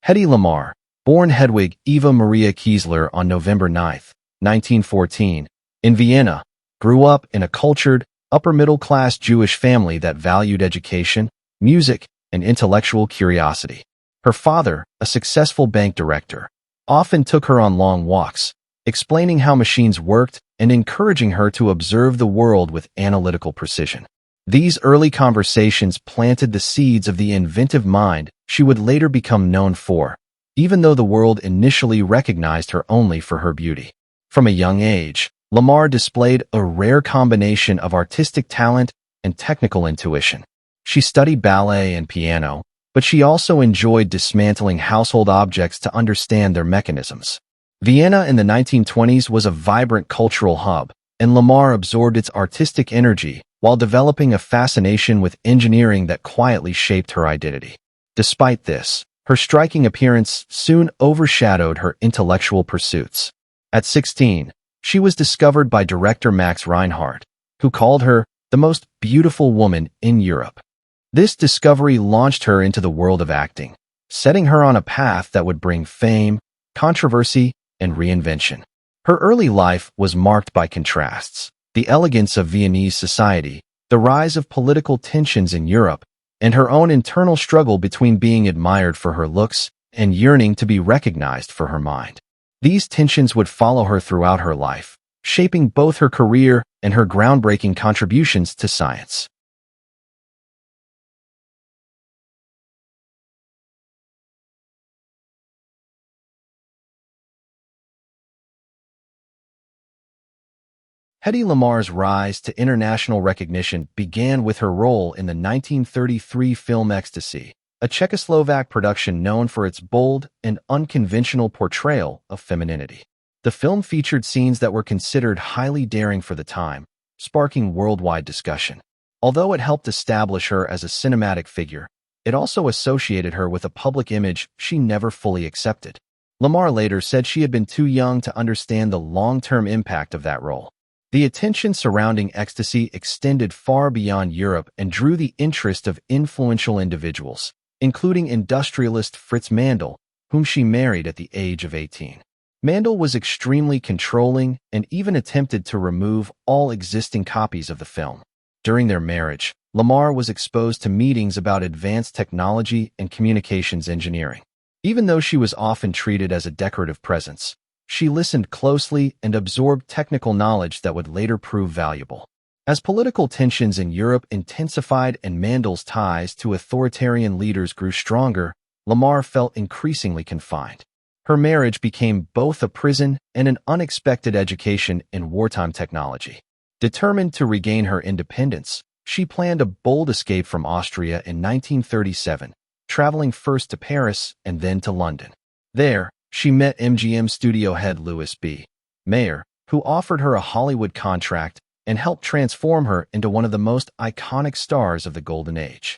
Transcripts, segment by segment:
Hedy Lamarr, born Hedwig Eva Maria Kiesler on November 9, 1914, in Vienna, grew up in a cultured, upper-middle-class Jewish family that valued education, music, and intellectual curiosity. Her father, a successful bank director, often took her on long walks, explaining how machines worked and encouraging her to observe the world with analytical precision. These early conversations planted the seeds of the inventive mind she would later become known for, even though the world initially recognized her only for her beauty. From a young age, Lamarr displayed a rare combination of artistic talent and technical intuition. She studied ballet and piano, but she also enjoyed dismantling household objects to understand their mechanisms. Vienna in the 1920s was a vibrant cultural hub, and Lamarr absorbed its artistic energy while developing a fascination with engineering that quietly shaped her identity. Despite this, her striking appearance soon overshadowed her intellectual pursuits. At 16, she was discovered by director Max Reinhardt, who called her the most beautiful woman in Europe. This discovery launched her into the world of acting, setting her on a path that would bring fame, controversy, and reinvention. Her early life was marked by contrasts: the elegance of Viennese society, the rise of political tensions in Europe, and her own internal struggle between being admired for her looks and yearning to be recognized for her mind. These tensions would follow her throughout her life, shaping both her career and her groundbreaking contributions to science. Hedy Lamarr's rise to international recognition began with her role in the 1933 film Ecstasy, a Czechoslovak production known for its bold and unconventional portrayal of femininity. The film featured scenes that were considered highly daring for the time, sparking worldwide discussion. Although it helped establish her as a cinematic figure, it also associated her with a public image she never fully accepted. Lamarr later said she had been too young to understand the long-term impact of that role. The attention surrounding Ecstasy extended far beyond Europe and drew the interest of influential individuals, including industrialist Fritz Mandl, whom she married at the age of 18. Mandl was extremely controlling and even attempted to remove all existing copies of the film. During their marriage, Lamarr was exposed to meetings about advanced technology and communications engineering. Even though she was often treated as a decorative presence, she listened closely and absorbed technical knowledge that would later prove valuable. As political tensions in Europe intensified and Mandl's ties to authoritarian leaders grew stronger, Lamarr felt increasingly confined. Her marriage became both a prison and an unexpected education in wartime technology. Determined to regain her independence, she planned a bold escape from Austria in 1937, traveling first to Paris and then to London. There, she met MGM studio head Louis B. Mayer, who offered her a Hollywood contract and helped transform her into one of the most iconic stars of the Golden Age.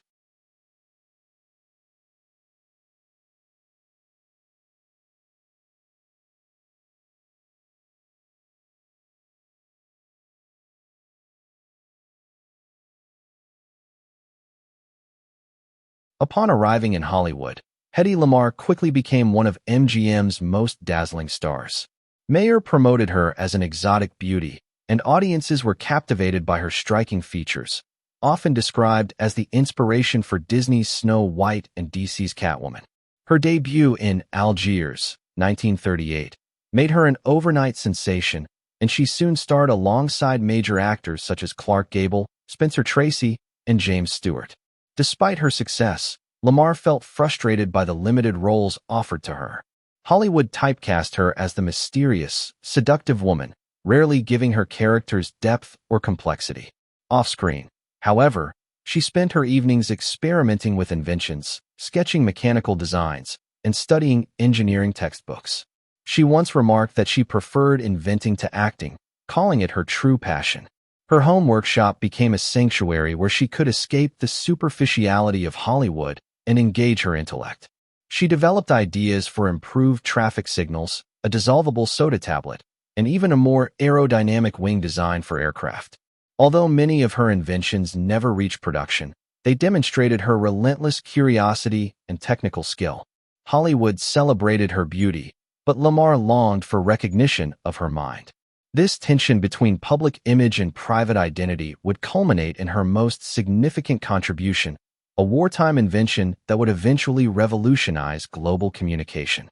Upon arriving in Hollywood, Hedy Lamarr quickly became one of MGM's most dazzling stars. Mayer promoted her as an exotic beauty, and audiences were captivated by her striking features, often described as the inspiration for Disney's Snow White and DC's Catwoman. Her debut in Algiers, 1938, made her an overnight sensation, and she soon starred alongside major actors such as Clark Gable, Spencer Tracy, and James Stewart. Despite her success, Lamarr felt frustrated by the limited roles offered to her. Hollywood typecast her as the mysterious, seductive woman, rarely giving her characters depth or complexity. Off-screen, however, she spent her evenings experimenting with inventions, sketching mechanical designs, and studying engineering textbooks. She once remarked that she preferred inventing to acting, calling it her true passion. Her home workshop became a sanctuary where she could escape the superficiality of Hollywood and engage her intellect. She developed ideas for improved traffic signals, a dissolvable soda tablet, and even a more aerodynamic wing design for aircraft. Although many of her inventions never reached production, they demonstrated her relentless curiosity and technical skill. Hollywood celebrated her beauty, but Lamarr longed for recognition of her mind. This tension between public image and private identity would culminate in her most significant contribution, a wartime invention that would eventually revolutionize global communication.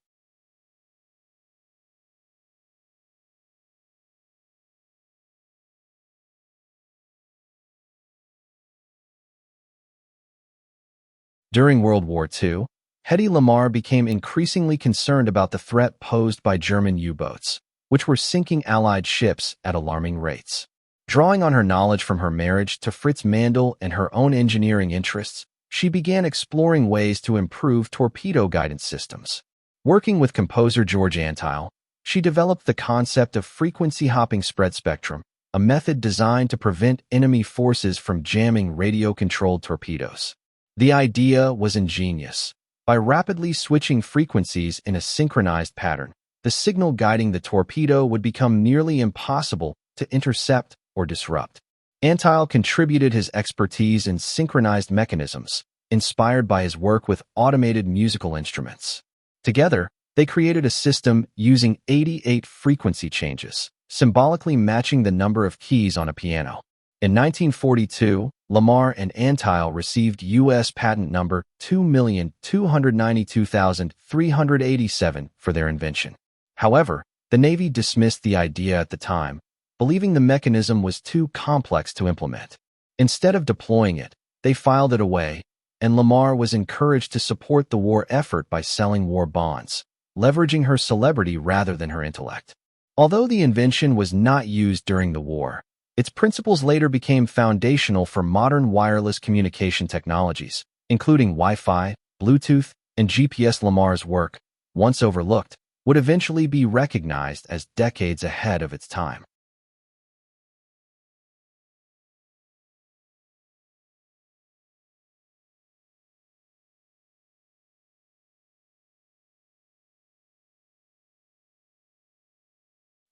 During World War II, Hedy Lamarr became increasingly concerned about the threat posed by German U-boats, which were sinking Allied ships at alarming rates. Drawing on her knowledge from her marriage to Fritz Mandel and her own engineering interests, she began exploring ways to improve torpedo guidance systems. Working with composer George Antheil, she developed the concept of frequency-hopping spread spectrum, a method designed to prevent enemy forces from jamming radio-controlled torpedoes. The idea was ingenious. By rapidly switching frequencies in a synchronized pattern, the signal guiding the torpedo would become nearly impossible to intercept or disrupt. Antheil contributed his expertise in synchronized mechanisms, inspired by his work with automated musical instruments. Together, they created a system using 88 frequency changes, symbolically matching the number of keys on a piano. In 1942, Lamarr and Antheil received U.S. patent number 2,292,387 for their invention. However, the Navy dismissed the idea at the time, believing the mechanism was too complex to implement. Instead of deploying it, they filed it away, and Lamarr was encouraged to support the war effort by selling war bonds, leveraging her celebrity rather than her intellect. Although the invention was not used during the war, its principles later became foundational for modern wireless communication technologies, including Wi-Fi, Bluetooth, and GPS. Lamarr's work, once overlooked, would eventually be recognized as decades ahead of its time.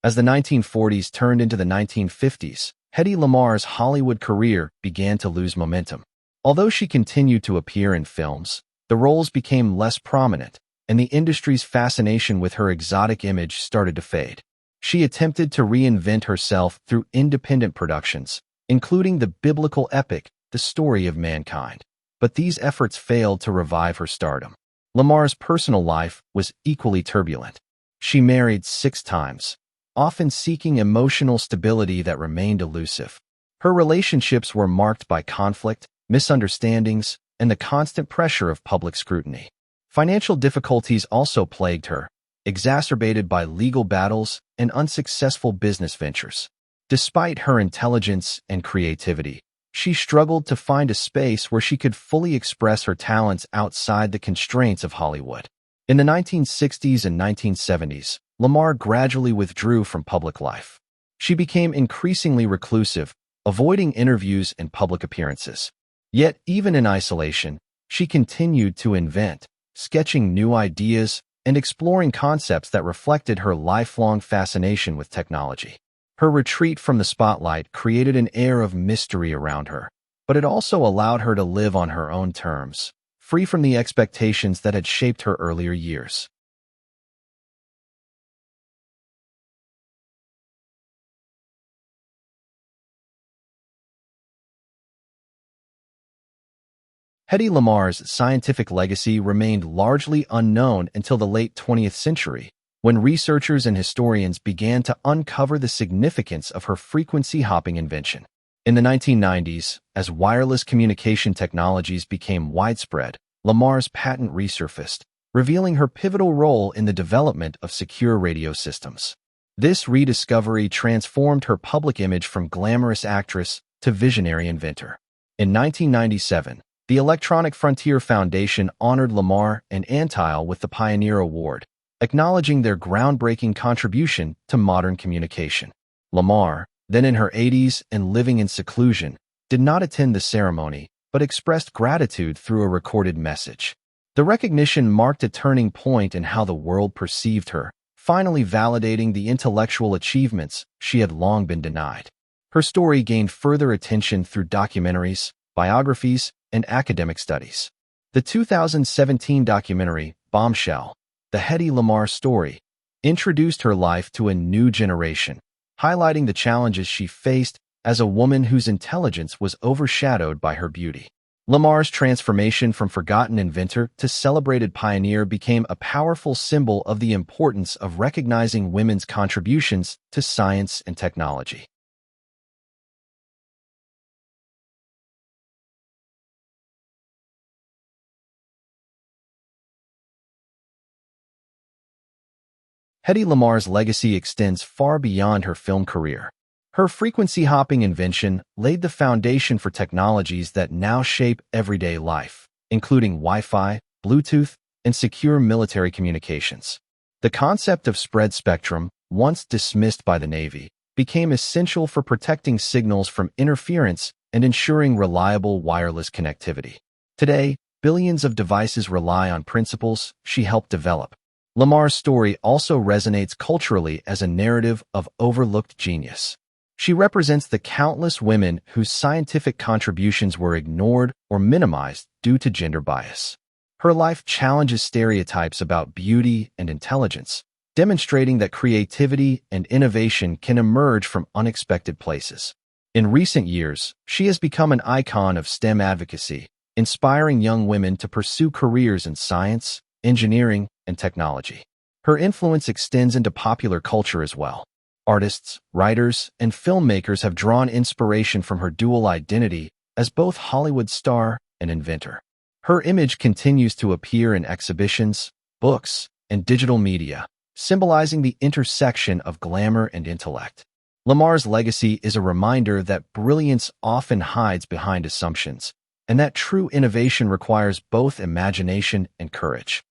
As the 1940s turned into the 1950s, Hedy Lamarr's Hollywood career began to lose momentum. Although she continued to appear in films, the roles became less prominent, and the industry's fascination with her exotic image started to fade. She attempted to reinvent herself through independent productions, including the biblical epic, The Story of Mankind. But these efforts failed to revive her stardom. Lamarr's personal life was equally turbulent. She married 6 times, often seeking emotional stability that remained elusive. Her relationships were marked by conflict, misunderstandings, and the constant pressure of public scrutiny. Financial difficulties also plagued her, exacerbated by legal battles and unsuccessful business ventures. Despite her intelligence and creativity, she struggled to find a space where she could fully express her talents outside the constraints of Hollywood. In the 1960s and 1970s, Lamarr gradually withdrew from public life. She became increasingly reclusive, avoiding interviews and public appearances. Yet, even in isolation, she continued to invent, sketching new ideas and exploring concepts that reflected her lifelong fascination with technology. Her retreat from the spotlight created an air of mystery around her, but it also allowed her to live on her own terms, free from the expectations that had shaped her earlier years. Hedy Lamarr's scientific legacy remained largely unknown until the late 20th century, when researchers and historians began to uncover the significance of her frequency-hopping invention. In the 1990s, as wireless communication technologies became widespread, Lamarr's patent resurfaced, revealing her pivotal role in the development of secure radio systems. This rediscovery transformed her public image from glamorous actress to visionary inventor. In 1997, the Electronic Frontier Foundation honored Lamarr and Antheil with the Pioneer Award, acknowledging their groundbreaking contribution to modern communication. Lamarr, then in her 80s and living in seclusion, did not attend the ceremony, but expressed gratitude through a recorded message. The recognition marked a turning point in how the world perceived her, finally validating the intellectual achievements she had long been denied. Her story gained further attention through documentaries, biographies, and academic studies. The 2017 documentary, bombshell, the Hedy Lamarr story, introduced her life to a new generation, highlighting the challenges she faced as a woman whose intelligence was overshadowed by her beauty. Lamarr's transformation from forgotten inventor to celebrated pioneer became a powerful symbol of the importance of recognizing women's contributions to science and technology. Hedy Lamarr's legacy extends far beyond her film career. Her frequency-hopping invention laid the foundation for technologies that now shape everyday life, including Wi-Fi, Bluetooth, and secure military communications. The concept of spread spectrum, once dismissed by the Navy, became essential for protecting signals from interference and ensuring reliable wireless connectivity. Today, billions of devices rely on principles she helped develop. Lamarr's story also resonates culturally as a narrative of overlooked genius. She represents the countless women whose scientific contributions were ignored or minimized due to gender bias. Her life challenges stereotypes about beauty and intelligence, demonstrating that creativity and innovation can emerge from unexpected places. In recent years, she has become an icon of STEM advocacy, inspiring young women to pursue careers in science, engineering, and technology. Her influence extends into popular culture as well. Artists, writers, and filmmakers have drawn inspiration from her dual identity as both Hollywood star and inventor. Her image continues to appear in exhibitions, books, and digital media, symbolizing the intersection of glamour and intellect. Lamarr's legacy is a reminder that brilliance often hides behind assumptions, and that true innovation requires both imagination and courage.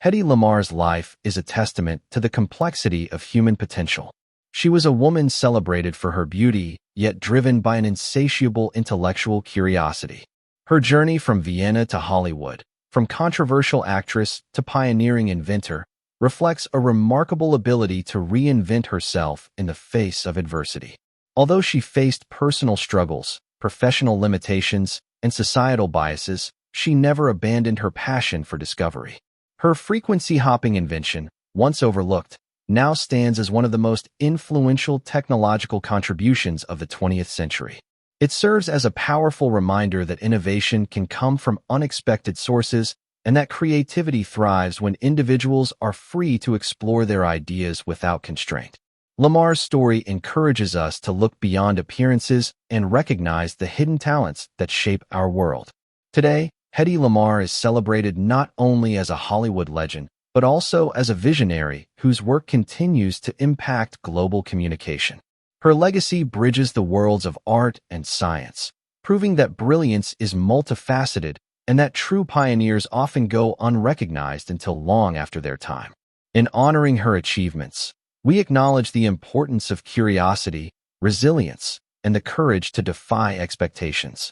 Hedy Lamarr's life is a testament to the complexity of human potential. She was a woman celebrated for her beauty, yet driven by an insatiable intellectual curiosity. Her journey from Vienna to Hollywood, from controversial actress to pioneering inventor, reflects a remarkable ability to reinvent herself in the face of adversity. Although she faced personal struggles, professional limitations, and societal biases, she never abandoned her passion for discovery. Her frequency-hopping invention, once overlooked, now stands as one of the most influential technological contributions of the 20th century. It serves as a powerful reminder that innovation can come from unexpected sources and that creativity thrives when individuals are free to explore their ideas without constraint. Lamarr's story encourages us to look beyond appearances and recognize the hidden talents that shape our world. Today, Hedy Lamarr is celebrated not only as a Hollywood legend, but also as a visionary whose work continues to impact global communication. Her legacy bridges the worlds of art and science, proving that brilliance is multifaceted and that true pioneers often go unrecognized until long after their time. In honoring her achievements, we acknowledge the importance of curiosity, resilience, and the courage to defy expectations.